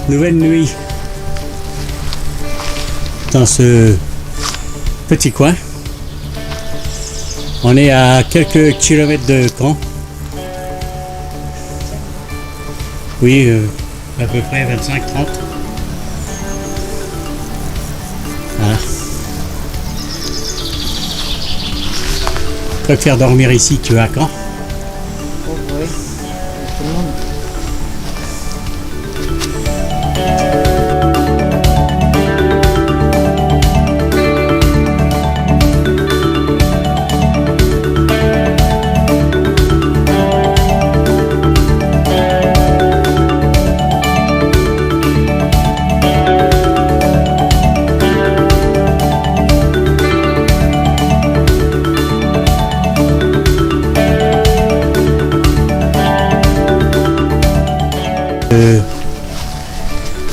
Nouvelle nuit dans ce petit coin. On est à quelques kilomètres de Caen. Oui, à peu près 25-30. Voilà. Je préfère dormir ici que à Caen. Oh, oui, tout le monde.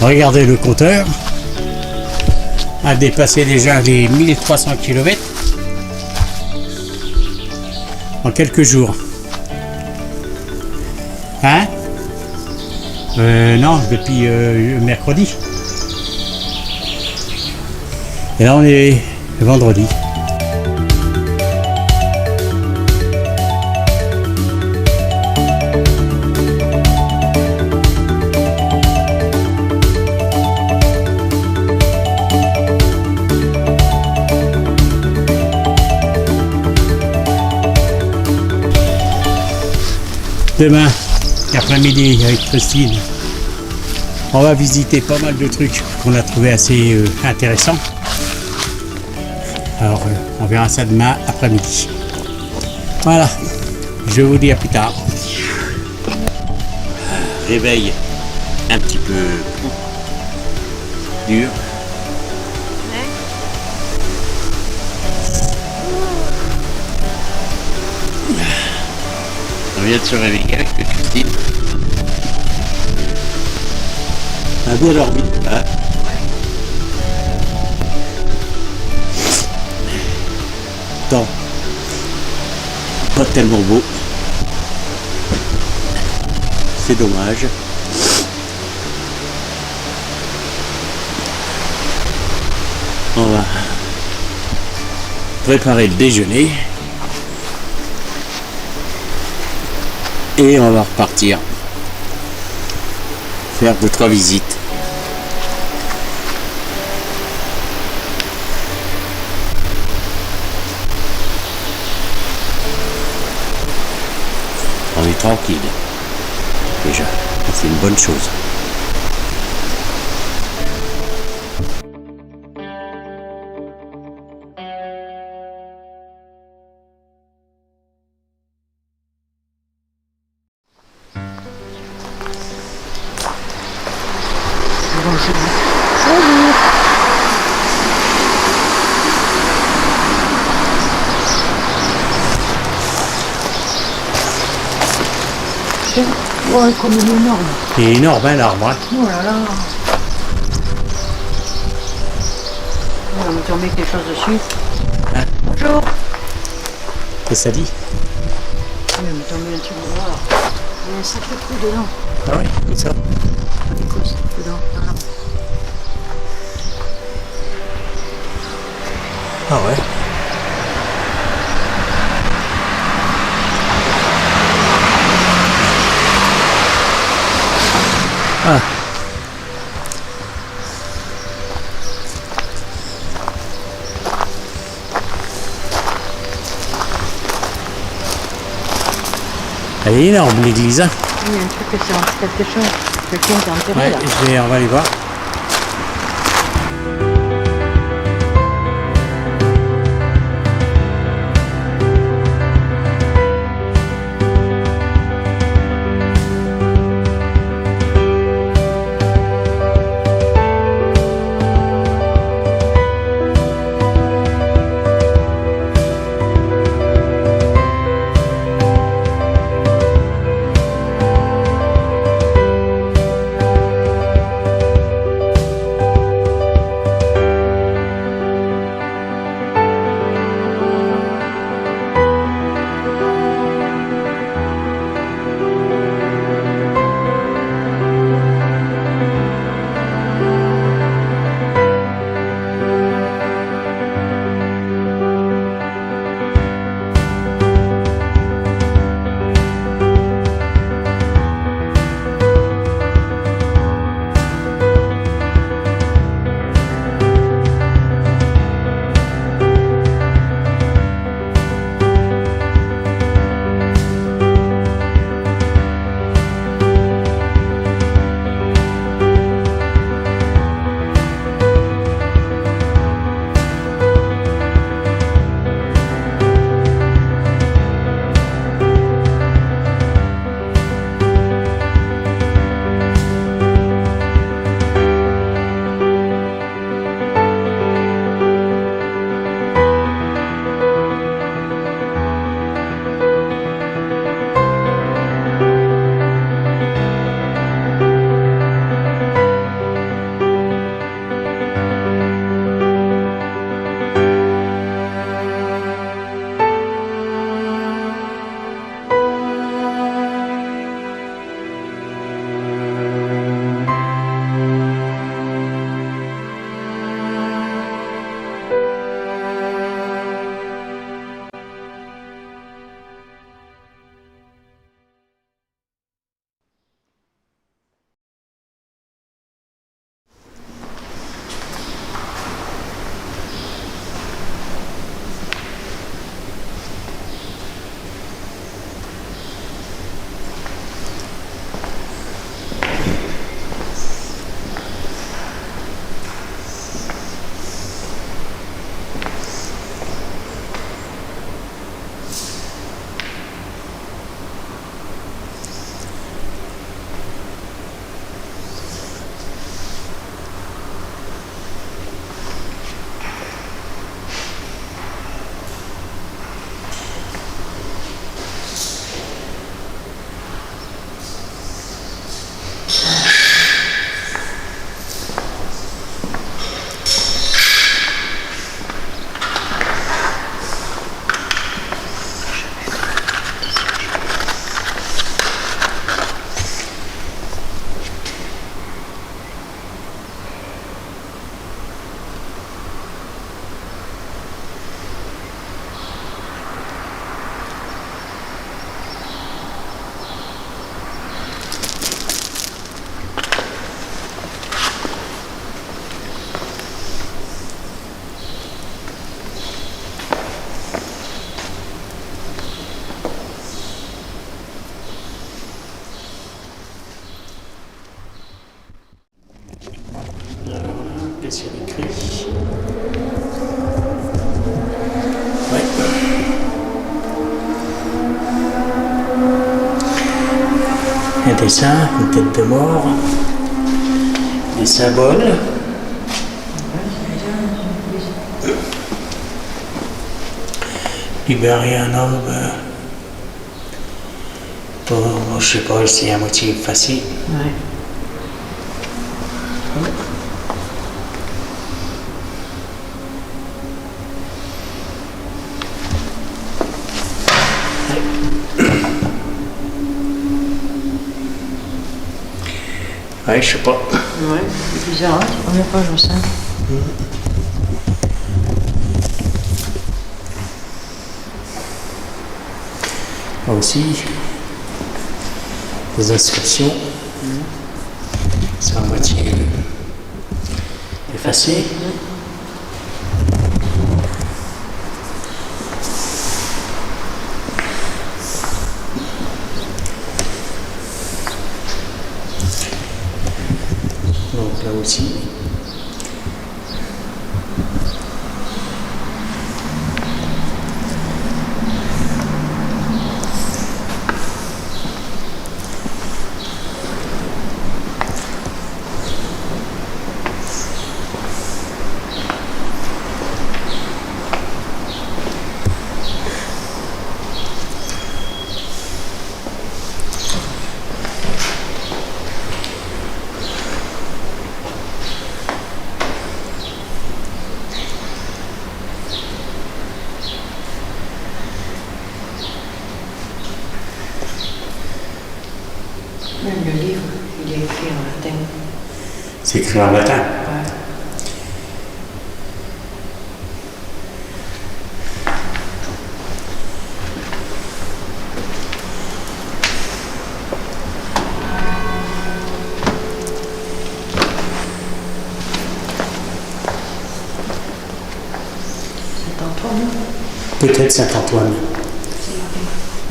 Regardez le compteur a dépassé déjà les 1300 km en quelques jours. Hein? Non, depuis mercredi. Et là on est vendredi. Demain, après-midi, avec Christine, on va visiter pas mal de trucs qu'on a trouvé assez intéressants. Alors, on verra ça demain après-midi. Voilà, je vous dis à plus tard. Réveil un petit peu dur. On vient de se réveiller avec Christine. On a bien dormi. Hein? Temps pas tellement beau. C'est dommage. On va préparer le déjeuner. Et on va repartir faire 2-3 visites. On est tranquille déjà, c'est une bonne chose. Ouais, comme il est énorme. Il est énorme, hein, l'arbre. Hein. Oh là là. On va te remettre quelque chose dessus. Hein? Bonjour. Qu'est-ce que ça dit? Oui, mais t'en mets un petit peu là. Il y a un sacré trou dedans. Ah oui, comme ça. Écoute, dedans. Voilà. Ah ouais. Ah. Elle est énorme l'église. Hein. Il y a un truc que c'est quelque chose. Quelqu'un qui est enterré Ouais, là. on va aller voir. Qu'est-ce qu'il y a écrit? Ouais. Un dessin, une tête de mort, des symboles. Libérer un homme pour, je sais pas, c'est un motif facile. Ouais. Ouais, je sais pas. Ouais, c'est bizarre, hein, c'est la première fois que je vois ça. Là aussi, des inscriptions. C'est à moitié effacé. aussi. Même le livre, il est écrit en latin. C'est écrit en latin. Ouais. Saint-Antoine. Peut-être Saint-Antoine.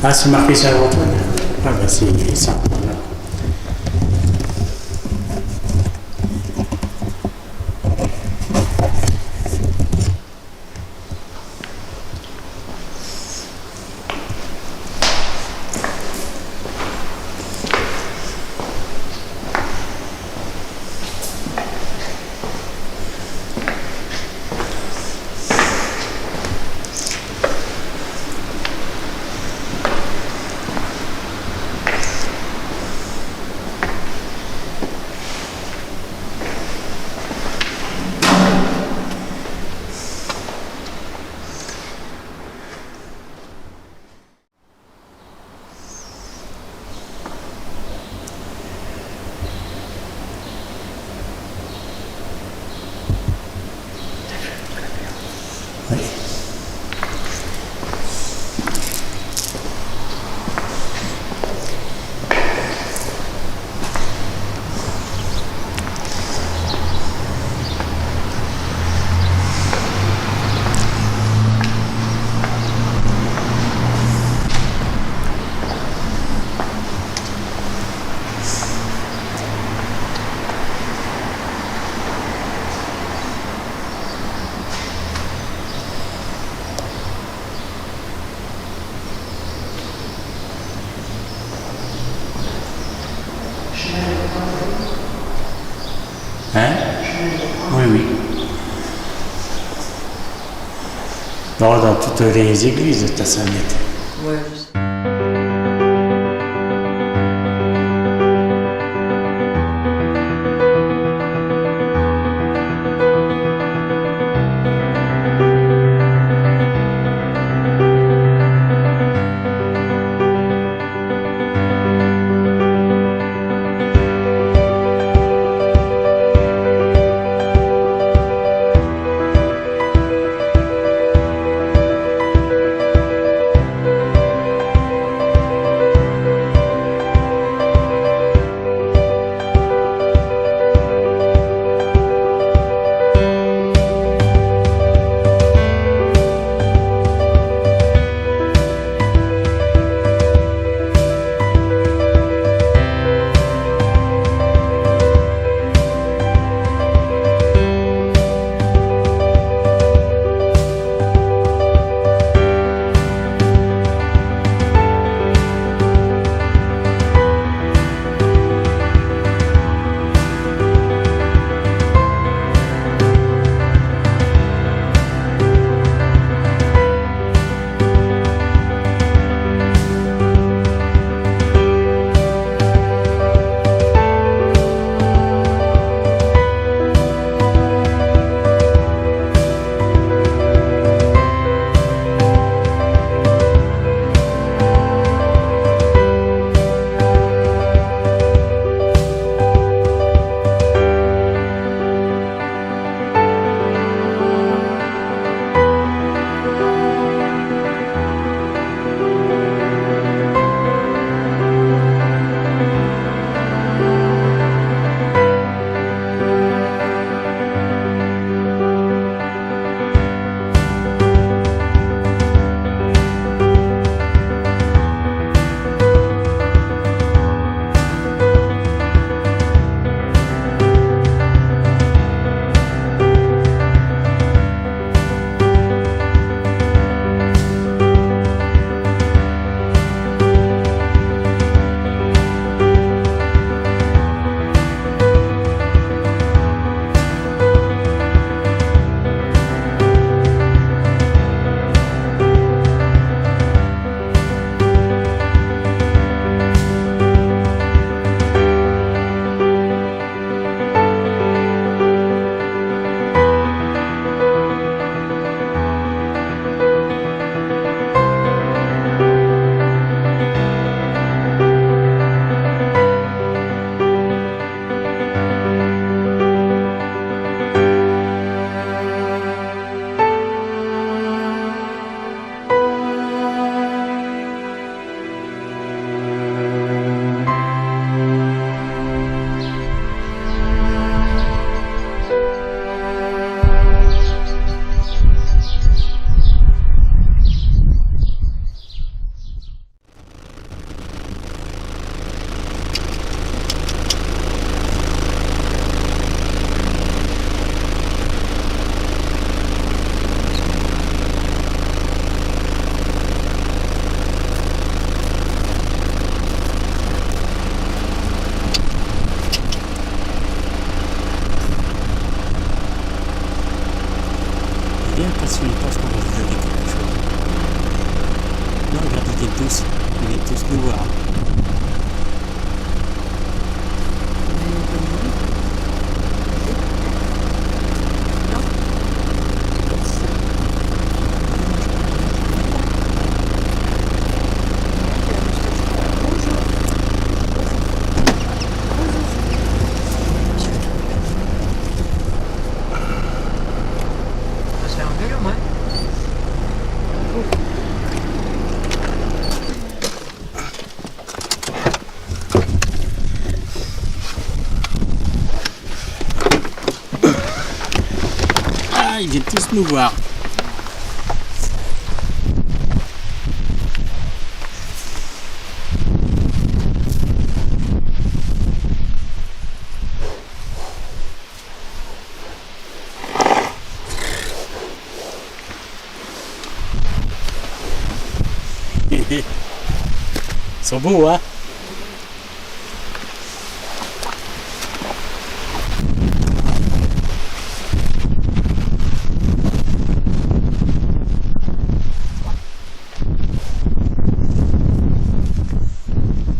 Ah, c'est marqué Saint-Antoine. Ah, ben c'est Saint-Antoine. Oui. Hein? Oui, oui. Dans toutes les églises de Tassamette. Ouais, je sais. Ils viennent tous nous voir. On va se faire un vélo, ouais. Ah, ils viennent tous nous voir. Ils sont beaux, hein?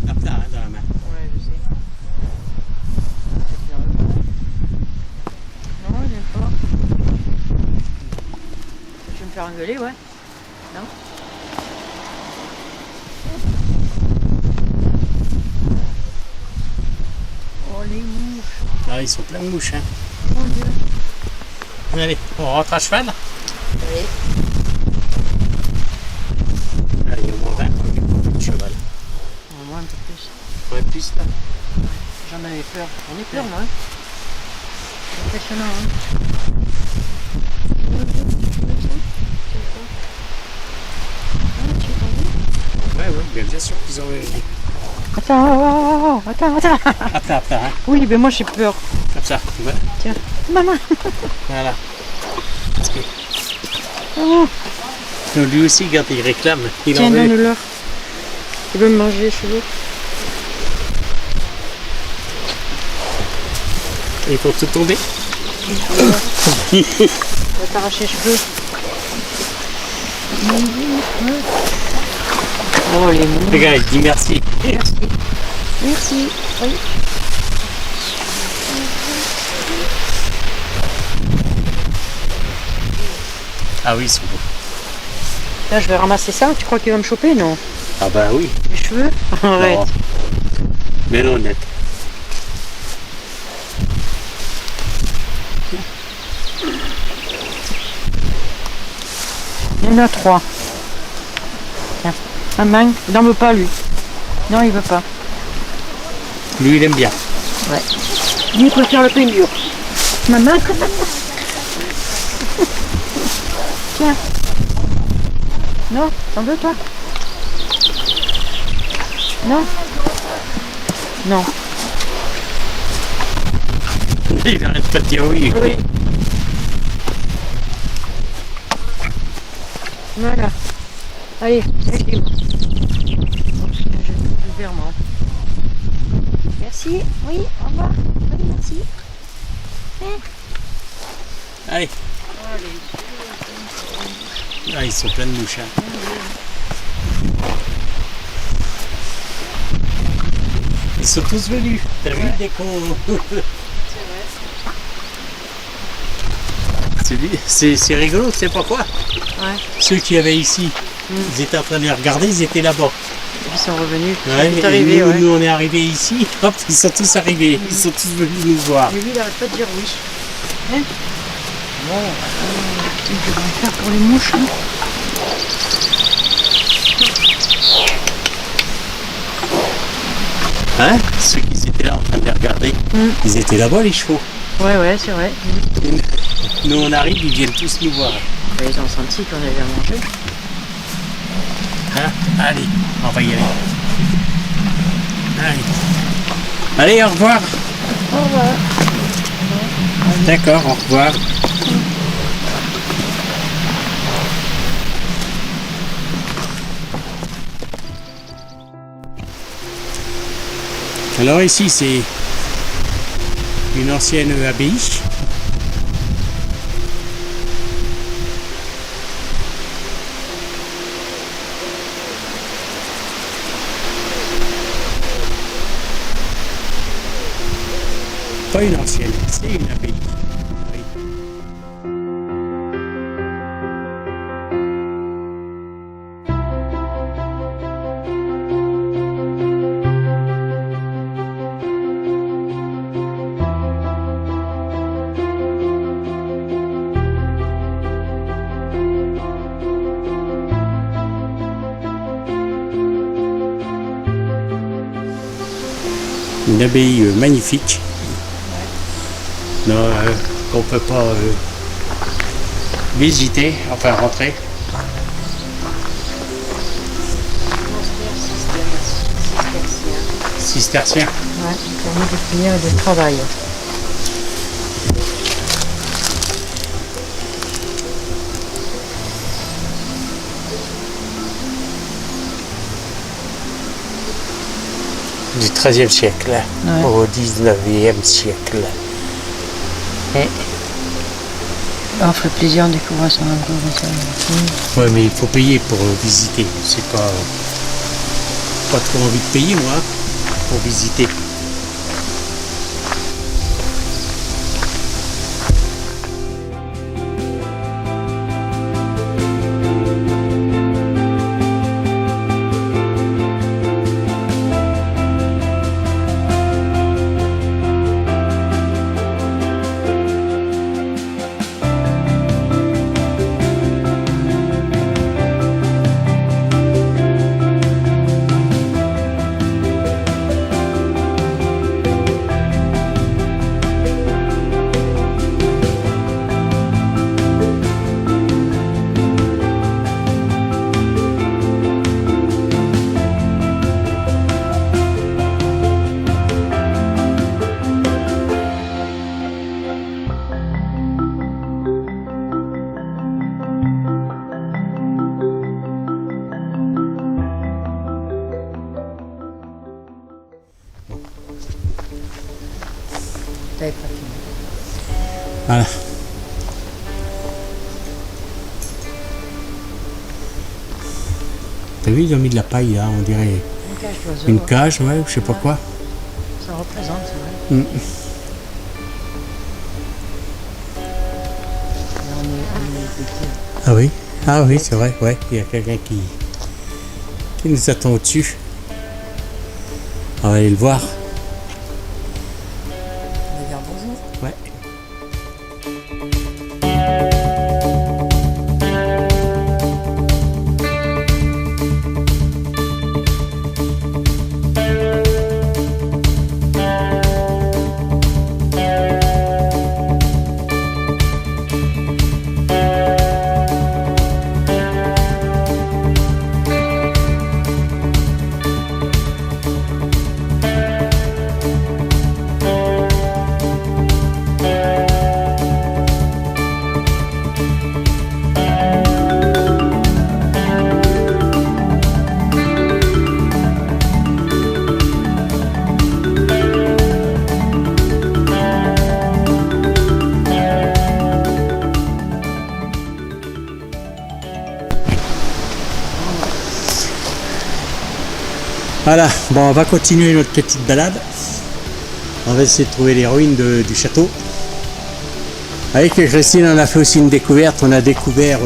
À plat, hein, dans la main. Ouais, je sais. C'est bien. Non, il aime pas. Je vais me faire engueuler, ouais. Non? Oh, les mouches. Ah, ils sont pleins de mouches, hein. Mon Dieu. Allez, on rentre à cheval. Allez. Allez, au moins 20 de cheval. Au moins un peu plus. Ouais, plus là. J'en avais peur. J'en ai peur, moi. Hein. C'est impressionnant, hein. Ouais, bien sûr qu'ils ont. Attends. À plat, hein. Oui, mais moi j'ai peur. Comme ça, tu vois. Tiens. Maman. Voilà. Oh. Donc, lui aussi, regarde, il réclame. Il Tiens, en veut. donne-leur. Il veut me manger les cheveux. Il faut tout tomber. Il va t'arracher les cheveux. Oh, les mouches. Le gars, il dit merci. Merci. Oui. Ah oui, ils sont beaux. Là, je vais ramasser ça. Tu crois qu'il va me choper? Non. Ah bah oui. Les cheveux? Arrête. Non. Mais non, honnête. Il y en a 3. Tiens. Maman, il n'en veut pas, lui. Non, il veut pas. Lui, il aime bien. Ouais. Lui, il préfère le pain dur. Maman. Tiens. Non, t'en veux, toi? Non. Non. Il arrête pas de dire oui. Oui. Voilà. Allez, allez. Vers moi. Merci. Oui, au revoir. Oui, merci. Allez. Ah, ils sont pleins de mouches. Hein. Ils sont tous venus. T'as vu dès qu'on. C'est rigolo, tu sais pourquoi? Ouais. Ceux qui avaient ici, ils étaient en train de les regarder, ils étaient là-bas. Ils sont revenus. Ouais, Ils sont et arrivés, nous, ouais. nous, on est arrivés ici, hop, ils sont tous arrivés, ils sont tous venus nous voir. Mais lui, il arrête pas de dire oui. Hein? Bon. Qu'est-ce que je vais faire pour les mouches, hein? Hein? Ceux qui étaient là en train de les regarder, ils étaient là-bas les chevaux. Ouais, c'est vrai. Nous on arrive, ils viennent tous nous voir. Ils ont senti qu'on avait à manger. Hein? Allez, on va y aller. Allez. Allez, au revoir. Au revoir. D'accord, au revoir. Alors ici c'est une ancienne abbaye. pas une ancienne, c'est une abbaye. Oui. Une abbaye magnifique. Non, qu'on peut pas visiter, enfin rentrer. Cistercien. Ouais, permis de prière et de travail. Du XIIIe siècle au XIXe siècle. On ferait plaisir de découvrir son endroit. Ouais, mais il faut payer pour visiter. C'est pas trop envie de payer moi pour visiter. T'avais pas fini. Voilà. T'as vu, ils ont mis de la paille là, on dirait Une cage d'oiseaux. une cage, ouais, ou je sais pas quoi. Ça représente, c'est vrai. Mm. Là, on est petit. Ah oui, ah oui, c'est vrai, ouais, il y a quelqu'un qui nous attend au-dessus. On va aller le voir. On va dire bonjour. Ouais. Voilà, bon, on va continuer notre petite balade. On va essayer de trouver les ruines du château. Avec Christine, on a fait aussi une découverte. On a découvert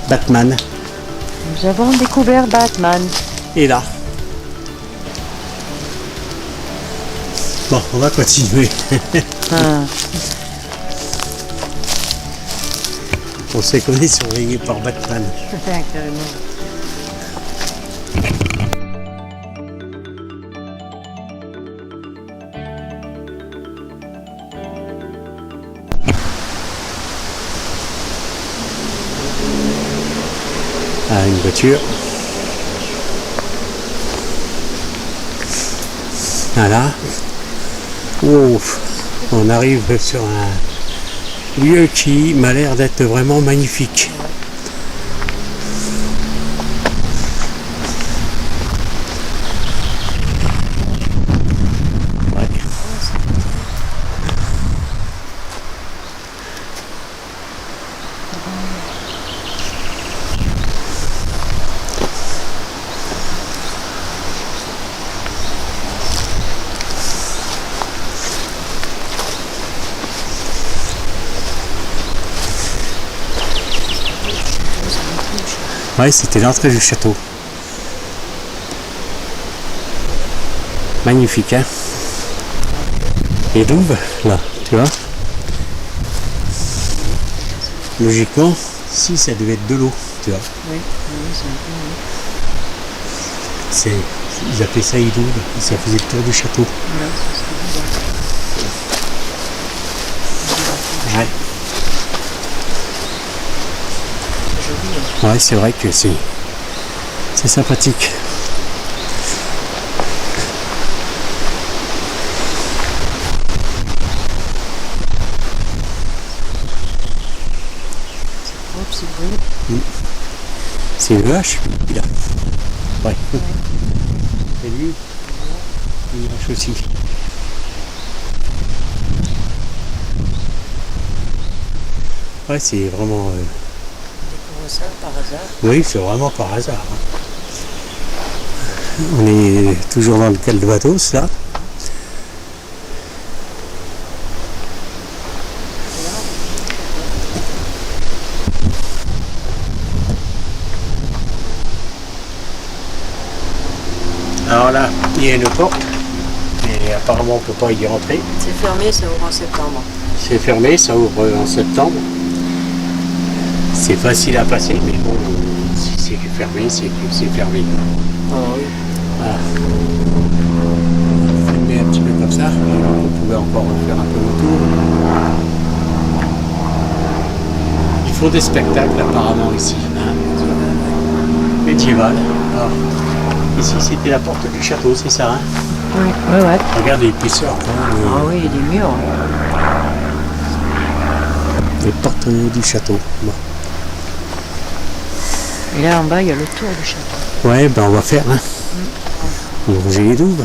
Batman. Nous avons découvert Batman. Et là. Bon, on va continuer. Ah. On sait qu'on est surveillé par Batman. Carrément. Ah, une voiture. Voilà. Ouf. On arrive sur un lieu qui m'a l'air d'être vraiment magnifique. Ouais. Ouais, c'était l'entrée du château. Magnifique, hein. Et douve, là, tu vois. Logiquement, si ça devait être de l'eau, tu vois. Oui, c'est un peu. Ils appelaient ça Idouve, ça faisait le tour du château. Voilà, c'est ce que je dis. Ouais. C'est joli. Hein. Ouais, c'est vrai que c'est sympathique. Hop, c'est beau. C'est une vache, là. Ouais. Et lui, une vache aussi. Ouais, c'est vraiment... On découvre ça par hasard. Oui, c'est vraiment par hasard. Hein. On est toujours dans le Calvados, là. Alors là, il y a une porte, mais apparemment on ne peut pas y rentrer. C'est fermé, ça ouvre en septembre. C'est fermé, ça ouvre en septembre. C'est facile à passer, mais bon, si c'est fermé, c'est que c'est fermé. Ah oui. Voilà. On va filmer un petit peu comme ça, on pouvait encore faire un peu le tour. Ils font des spectacles apparemment ici. Hein. Médiéval. Alors, ici c'était la porte du château, c'est ça, hein? Oui, ouais. Regarde l'épaisseur. Ah oui, il y a des murs. Les portes du château. Bon. Et là en bas, il y a le tour du château. Ouais, ben on va faire. Hein. On va manger les douves.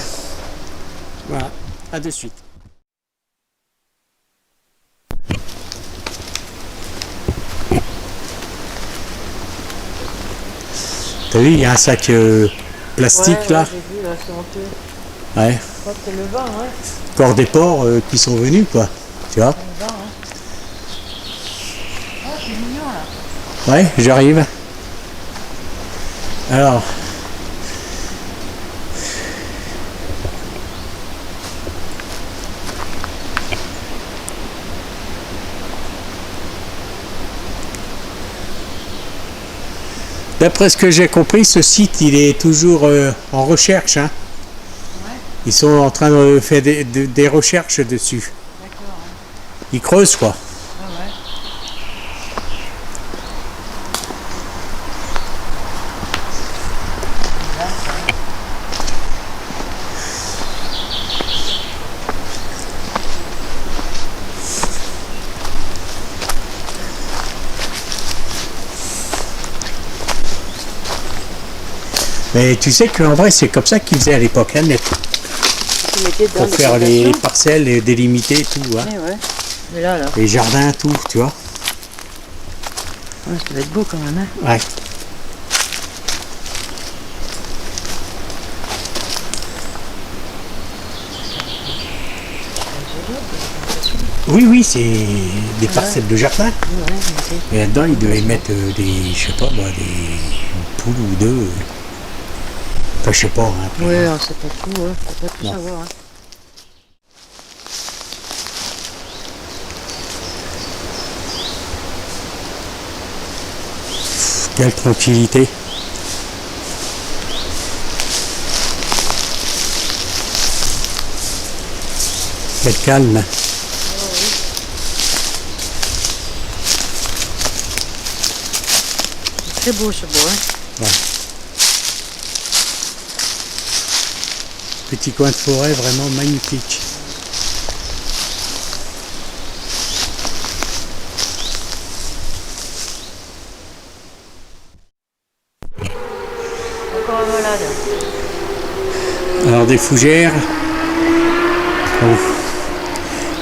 Voilà, à de suite. T'as vu, il y a un sac plastique là. J'ai vu, là, c'est honteux. Ouais. Je crois que c'est le vent, hein. Encore des porcs qui sont venus, quoi. Tu vois? Le vent, hein. Ah, c'est mignon, là. Ouais, j'arrive. Alors. D'après ce que j'ai compris, ce site, il est toujours en recherche. Hein. Ouais. Ils sont en train de faire des recherches dessus. D'accord. Hein. Ils creusent, quoi. Ah ouais. Mais tu sais qu'en vrai, c'est comme ça qu'ils faisaient à l'époque, hein, Tu mettais dans pour faire les plantations. parcelles, les délimiter et tout. Hein. Ouais. Mais là. Les jardins, tout, tu vois. Ouais, ça va être beau quand même, hein. Ouais. Oui, c'est des parcelles de jardin. Et là-dedans, ils devaient mettre des, je sais pas moi, des poules ou deux. Enfin, je sais pas. Hein, Oui, on sait pas tout, hein. On peut pas tout savoir, hein. Quelle tranquillité. Quel calme. C'est beau ce bois, hein. Ouais. Petit coin de forêt vraiment magnifique. Encore un malade. Alors des fougères. Oh.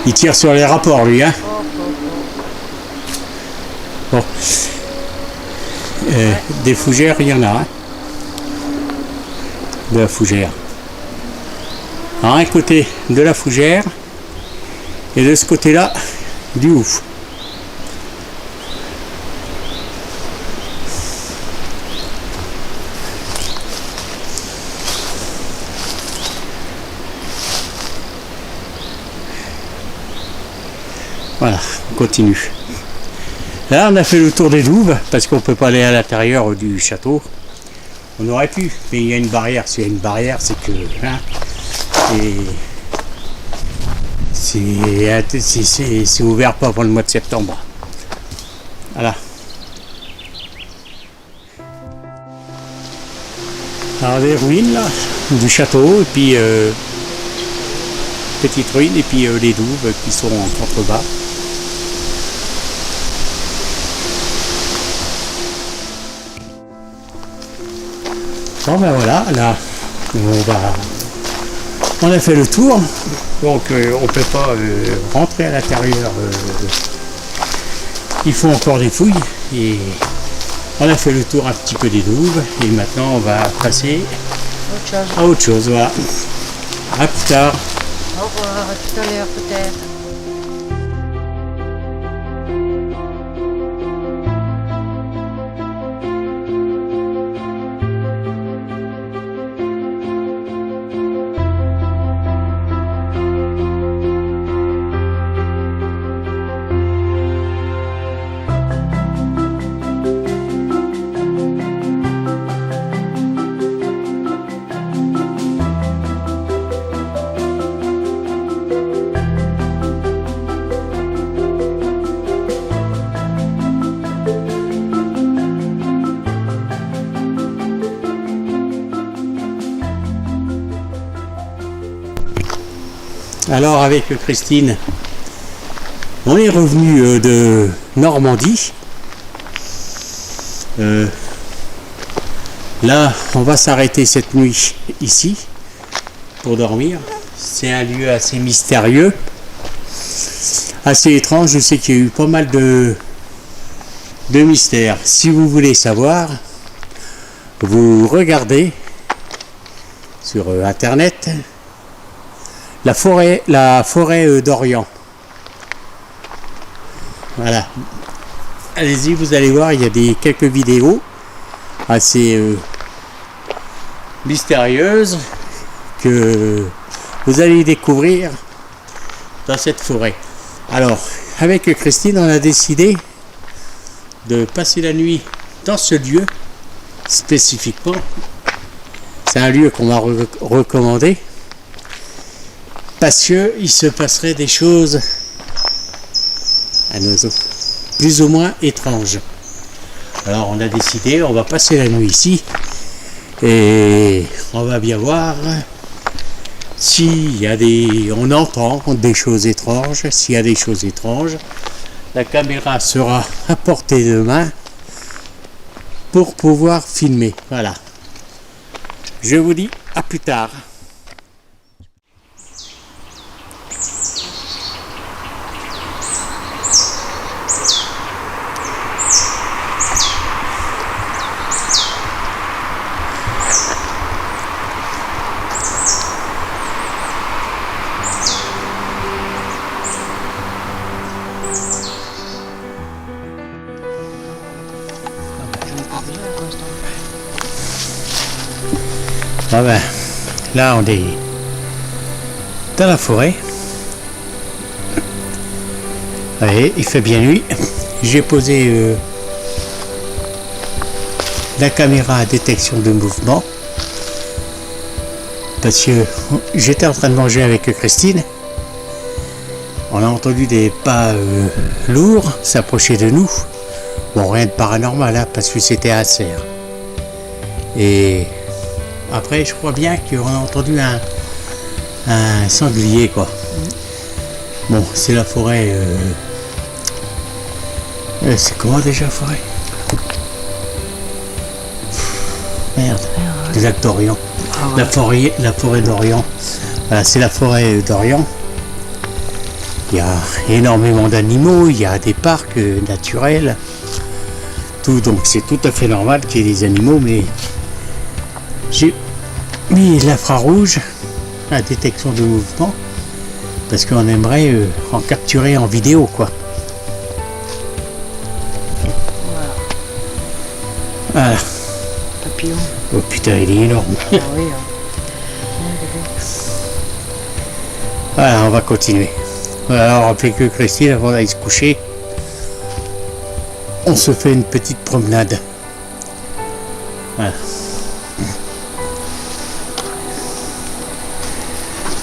Il tire sur les rapports lui, hein. Bon. Des fougères, il y en a. Hein. De la fougère. Alors un côté de la fougère et de ce côté-là du ouf. on continue. Là, on a fait le tour des douves parce qu'on peut pas aller à l'intérieur du château. On aurait pu, mais il y a une barrière. S'il y a une barrière, c'est que hein, c'est ouvert pas avant le mois de septembre. Voilà. Alors des ruines là, du château, et puis petites ruines, et puis les douves qui sont en contrebas. Bon ben voilà, là on a fait le tour, donc on peut pas rentrer à l'intérieur. Il faut encore des fouilles, et on a fait le tour un petit peu des douves, et maintenant on va passer à autre chose. Voilà. À plus tard. Au revoir, à tout à l'heure peut-être. Alors avec Christine, on est revenu de Normandie. Là, on va s'arrêter cette nuit ici pour dormir. C'est un lieu assez mystérieux, assez étrange. Je sais qu'il y a eu pas mal de mystères. Si vous voulez savoir, vous regardez sur internet la forêt d'Orient. Voilà. Allez-y, vous allez voir, il y a quelques vidéos assez mystérieuses que vous allez découvrir dans cette forêt. Alors, avec Christine, on a décidé de passer la nuit dans ce lieu spécifiquement. C'est un lieu qu'on m'a recommandé parce que il se passerait des choses à nos eaux plus ou moins étranges. Alors on a décidé, on va passer la nuit ici et on va bien voir s'il y a on entend des choses étranges. S'il y a des choses étranges, la caméra sera à portée de main pour pouvoir filmer. Voilà. Je vous dis à plus tard. Ah ben, là on est dans la forêt. Allez, il fait bien nuit. J'ai posé la caméra à détection de mouvement parce que j'étais en train de manger avec Christine. On a entendu des pas lourds s'approcher de nous. Bon, rien de paranormal hein, parce que c'était un cerf. Et après, je crois bien qu'on a entendu un sanglier, quoi. Bon, c'est la forêt. C'est comment déjà, forêt? Merde, les lacs d'Orient. La forêt d'Orient. Voilà, c'est la forêt d'Orient. Il y a énormément d'animaux, il y a des parcs naturels. Tout, donc c'est tout à fait normal qu'il y ait des animaux, mais j'ai mis l'infrarouge à détection de mouvement parce qu'on aimerait en capturer en vidéo, quoi. Voilà. Papillon. Oh putain, il est énorme. Ah oui, hein. Voilà, on va continuer. Alors on fait que Christine, avant d'aller se coucher, on se fait une petite promenade. Voilà.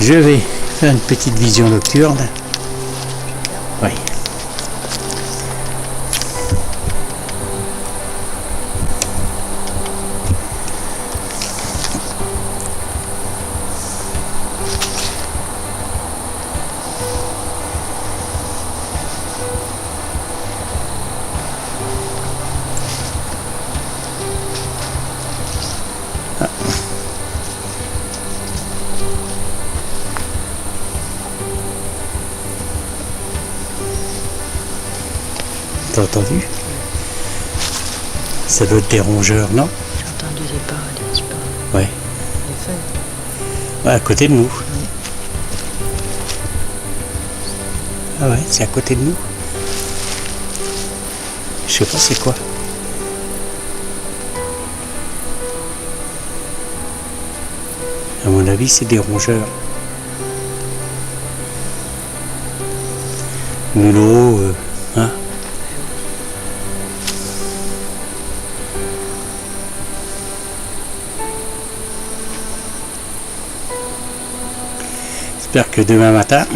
Je vais faire une petite vision nocturne. Oui. T'as entendu? Ça doit être des rongeurs, non? J'ai entendu des pas, des petits pas, Ouais. des feuilles. Ouais, à côté de nous. Ah ouais, c'est à côté de nous. Je sais pas c'est quoi. À mon avis, c'est des rongeurs. Mulot, hein? J'espère que demain matin,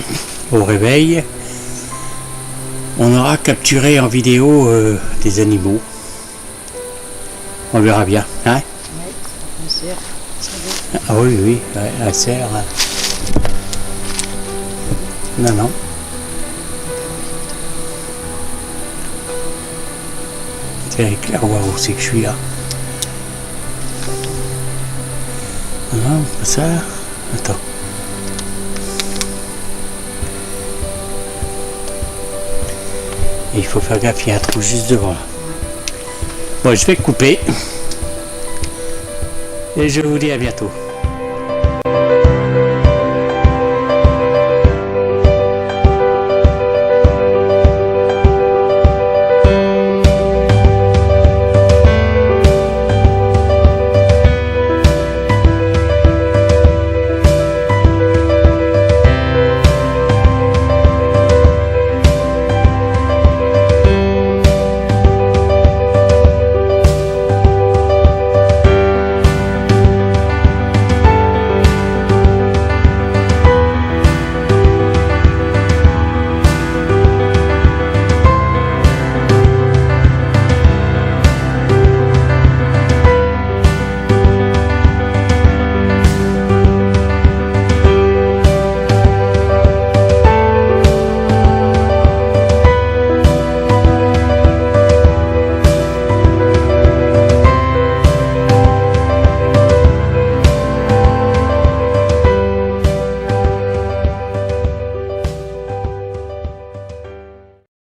au réveil, on aura capturé en vidéo des animaux. On verra bien, hein? Ouais, un cerf, ça va. Ah oui, oui, ouais, un cerf. Non, non. C'est clair, voir où c'est que je suis là. Non, pas ça. Attends. Et il faut faire gaffe, il y a un trou juste devant là. Bon, je vais couper. Et je vous dis à bientôt.